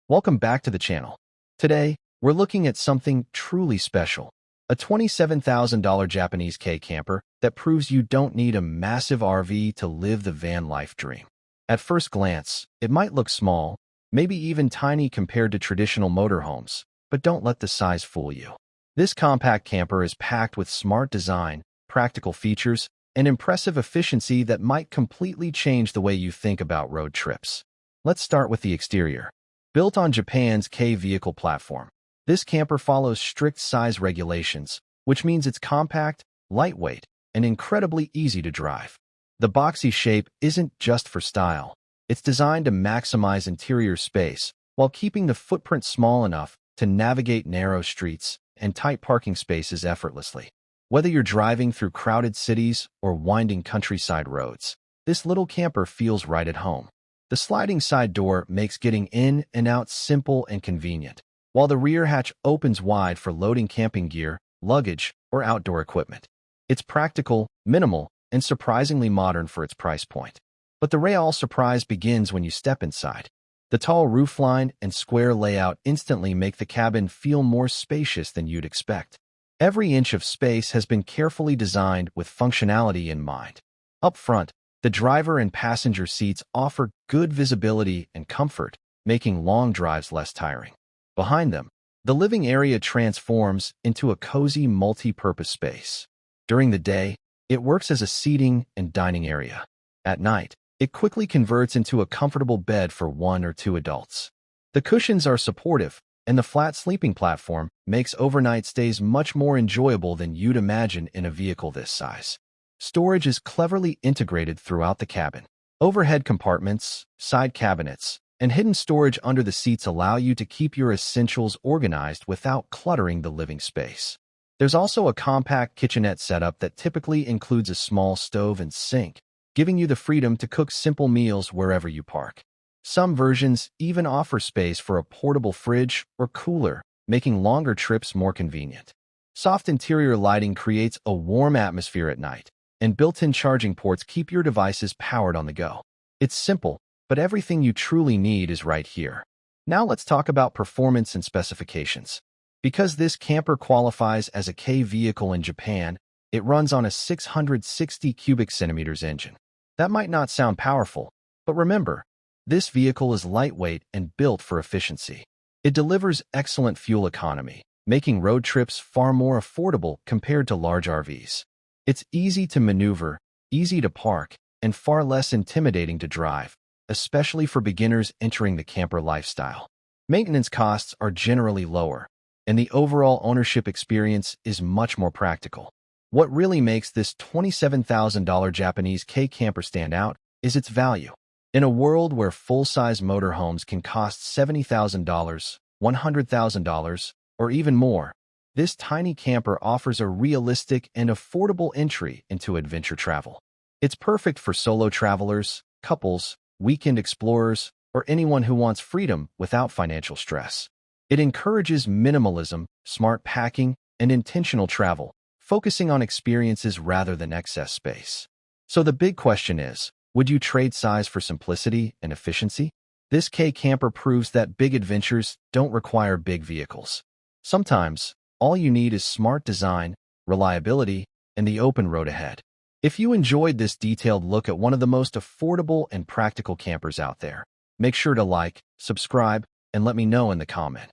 Welcome back to the channel. Today, we're looking at something truly special, a $27,000 Japanese Kei Camper that proves you don't need a massive RV to live the van life dream. At first glance, it might look small, maybe even tiny compared to traditional motorhomes, but don't let the size fool you. This compact camper is packed with smart design, practical features, and impressive efficiency that might completely change the way you think about road trips. Let's start with the exterior. Built on Japan's Kei vehicle platform, this camper follows strict size regulations, which means it's compact, lightweight, and incredibly easy to drive. The boxy shape isn't just for style. It's designed to maximize interior space while keeping the footprint small enough to navigate narrow streets and tight parking spaces effortlessly. Whether you're driving through crowded cities or winding countryside roads, this little camper feels right at home. The sliding side door makes getting in and out simple and convenient, while the rear hatch opens wide for loading camping gear, luggage, or outdoor equipment. It's practical, minimal, and surprisingly modern for its price point. But the real surprise begins when you step inside. The tall roofline and square layout instantly make the cabin feel more spacious than you'd expect. Every inch of space has been carefully designed with functionality in mind. Up front, the driver and passenger seats offer good visibility and comfort, making long drives less tiring. Behind them, the living area transforms into a cozy multi-purpose space. During the day, it works as a seating and dining area. At night, it quickly converts into a comfortable bed for one or two adults. The cushions are supportive, and the flat sleeping platform makes overnight stays much more enjoyable than you'd imagine in a vehicle this size. Storage is cleverly integrated throughout the cabin. Overhead compartments, side cabinets, and hidden storage under the seats allow you to keep your essentials organized without cluttering the living space. There's also a compact kitchenette setup that typically includes a small stove and sink, giving you the freedom to cook simple meals wherever you park. Some versions even offer space for a portable fridge or cooler, making longer trips more convenient. Soft interior lighting creates a warm atmosphere at night, and built-in charging ports keep your devices powered on the go. It's simple, but everything you truly need is right here. Now let's talk about performance and specifications. Because this camper qualifies as a Kei vehicle in Japan, it runs on a 660 cubic centimeters engine. That might not sound powerful, but remember, this vehicle is lightweight and built for efficiency. It delivers excellent fuel economy, making road trips far more affordable compared to large RVs. It's easy to maneuver, easy to park, and far less intimidating to drive, especially for beginners entering the camper lifestyle. Maintenance costs are generally lower, and the overall ownership experience is much more practical. What really makes this $27,000 Japanese Kei camper stand out is its value. In a world where full-size motorhomes can cost $70,000, $100,000, or even more, this tiny camper offers a realistic and affordable entry into adventure travel. It's perfect for solo travelers, couples, weekend explorers, or anyone who wants freedom without financial stress. It encourages minimalism, smart packing, and intentional travel, focusing on experiences rather than excess space. So the big question is, would you trade size for simplicity and efficiency? This Kei camper proves that big adventures don't require big vehicles. Sometimes, all you need is smart design, reliability, and the open road ahead. If you enjoyed this detailed look at one of the most affordable and practical campers out there, make sure to like, subscribe, and let me know in the comment.